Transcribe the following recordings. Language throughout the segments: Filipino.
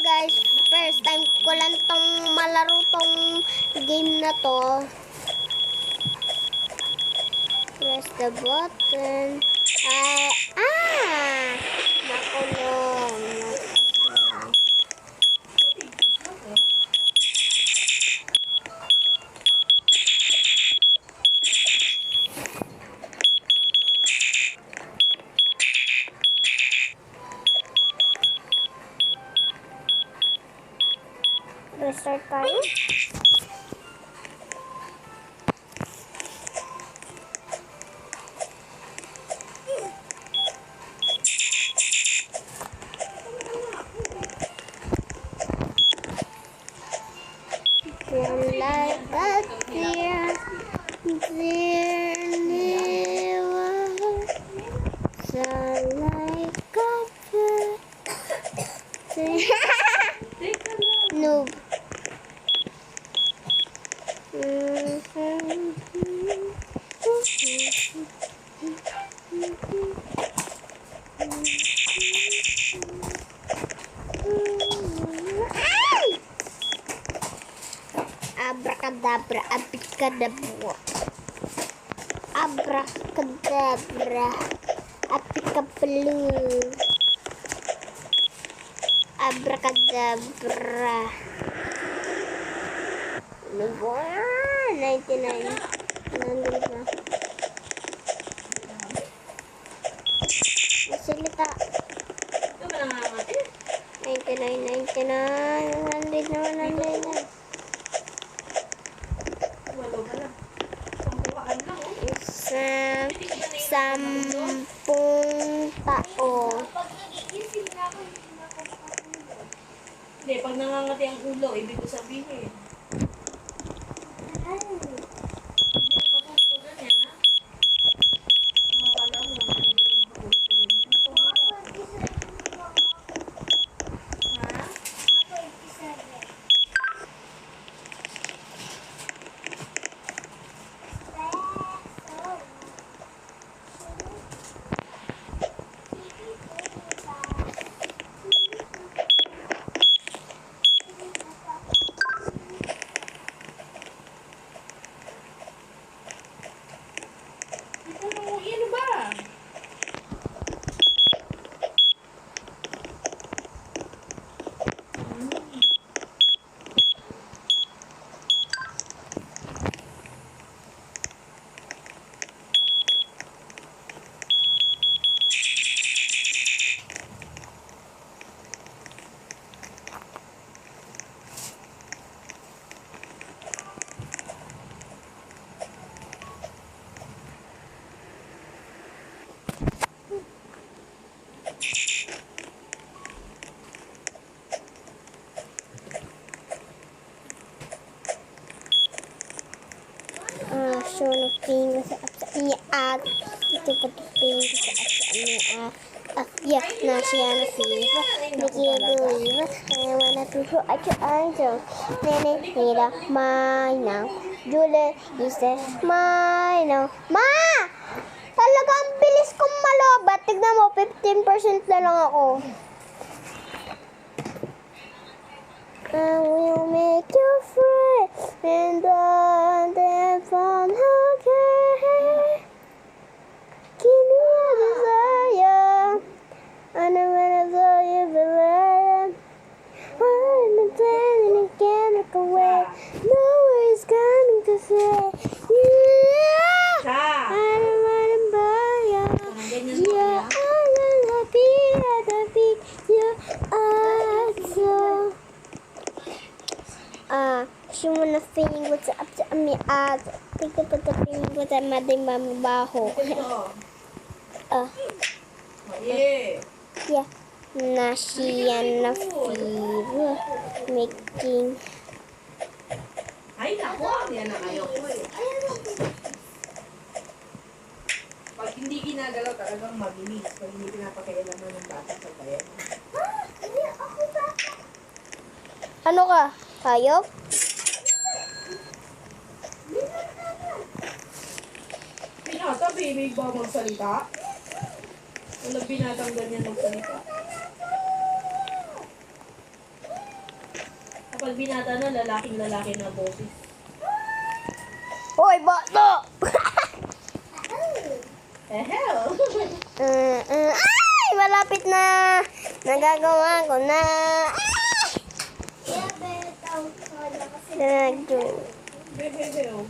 guys, first time ko lang tong malaro tong game na to. Press the button. Nakulong. Restart tayo. Like that dear never so like comfort. Noob. Abracadabra, abicadabra. Abracadabra, abicablu. Abracadabra. 99. Nandun na. Masalita. 99. Nandun na. Sampung tao. Hindi, pag nangangati ang ulo, ibig ko sabihin. Ano ba? So, nagpingo sa iyak. Ito patipingo sa iyak. Yeah, now she has a fever. Nikki, I believe it. I wanna to show at your eyes. Nene, Nida, mine now. Julie, you say, mine now. Ma! Talagang bilis kong malobat. Tignan mo, 15% na lang ako. I will make you free and then from okay. Give me a desire, and I'm gonna tell you the way. I'm planning to get it away. No one's coming to say, yeah. I don't wanna buy ya. Yeah, I wanna be at the beat. You are so. She wanna feeling what's up to me as think about the feeling what's at my day mabaho. Yeah. Na siya na fever making. Ay, naku, yan ang ayoko eh. Pag hindi ginagalaw talagang mabilis. Pag hindi pinapakailaman ng bata sa bayan. Ano ka? Hayop? Binata, baby, ba magsalita? Walang binatang ganyan magsalita. pag binata na, lalaking-lalaki na boses. Hoy, bato! Eh, hell! Ay! Malapit na! Nagagawa ko na! Nagdo. Hell.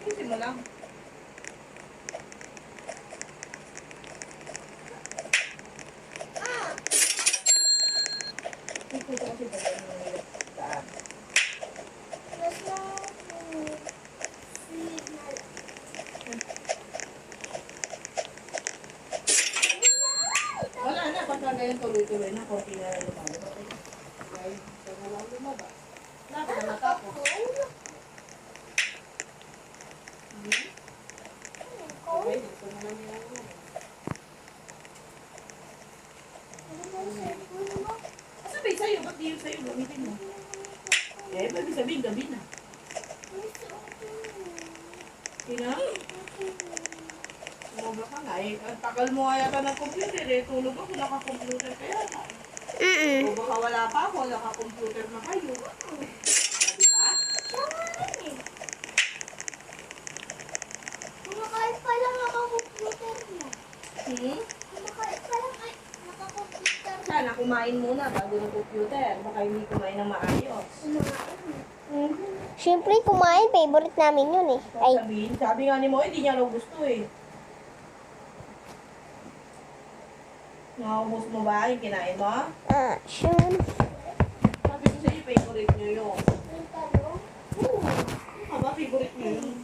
Ayusin mo lang. Ito kasi ba yung daan? Wala na, pagka ganyan tuloy-tuloy na, konti na lang lumalabas. Okay, so walang lumabas. Dapat na matapos. Okay, gusto mo lang yung sabi sa'yo, ba't di yun sa'yo gamitin mo? Eh, ba't sabihin gabi na? Tina? Sumobra ka nga eh. Ang tagal mo nga yata ng computer eh. Tulog ako, naka-computer kaya na. O baka wala pa ako, naka-computer na kayo. Diba? Kumakain pa lang naka-computer mo. Kumakain pa lang ay naka-computer. Sana kumain muna bago ng computer. Baka hindi kumain ng maayos. Siyempre, kumain. Favorite namin yun eh. Ay, Sabi nga ni Mo, hindi niya raw gusto eh. Nakakubos mo ba yung kinain mo? sure. Sabi ko sa'yo, favorite niyo yun. Oo. Ano ba, favorite niyo yun?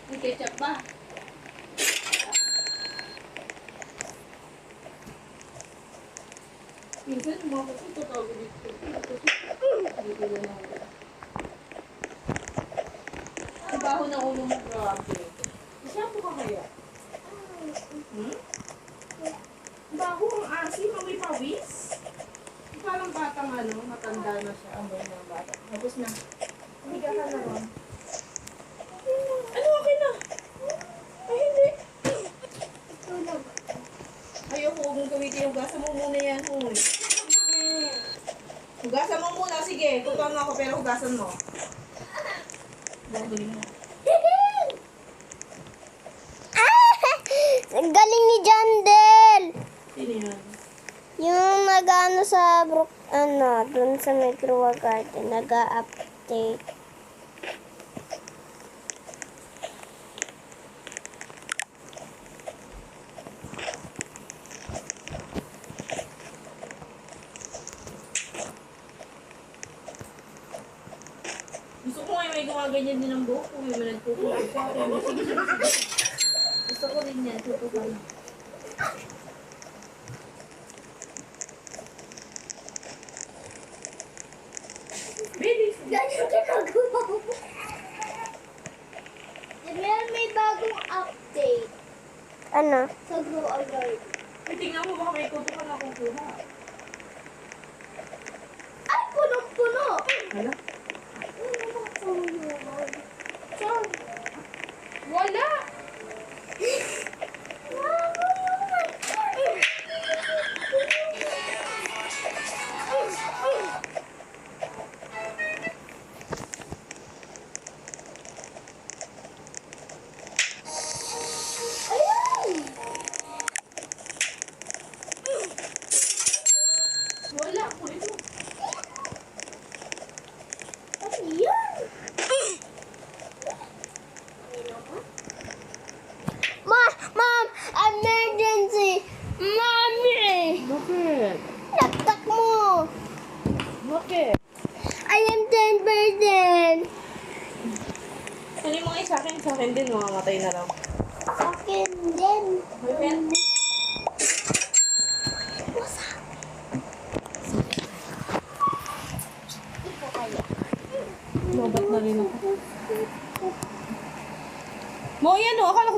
May ketchup ba? Minsan, mga kasi tatawag dito. Dito na lang. Ang baho ng ulo mo, grabe. Masyado ka kaya? Ang baho, ang asim, ang may pawis. Parang batang ano, matanda na siya. Ang baho ng bata. Tapos na. Higa ka na ron. Ano, okay na? Ay, hindi. Ayoko, huwag mong gamitin. Hugasan mo muna yan, huy. Hugasan mo muna, sige. Tutang ako, pero hugasan mo. Gagawin mo. Galing ni Jandel. Sino yan? Yung nag-ano sa dun sa Metro Garden, nag-update. Gusto ko nga may gumaganyan din ng buhok ko. May nagtutukan sa akin. Sige, sige, sige. Gusto ko rin yan. Tutukan. Bilis. Ganyan ginagawa mo. May bagong update. Ano? Sa Grow Alert. Tingnan mo baka may tutukan akong kuha. Ay, punong-puno! Hala? Wala! Ayun! Mom, emergency! Mommy! Bakit? Taktak mo! Bakit? I am 10%! Ano yung mga sa akin din, mamamatay na lang. Akin din. Boyfriend? Ito kaya. Lobat na rin ako. Mo, yan o. Akala ko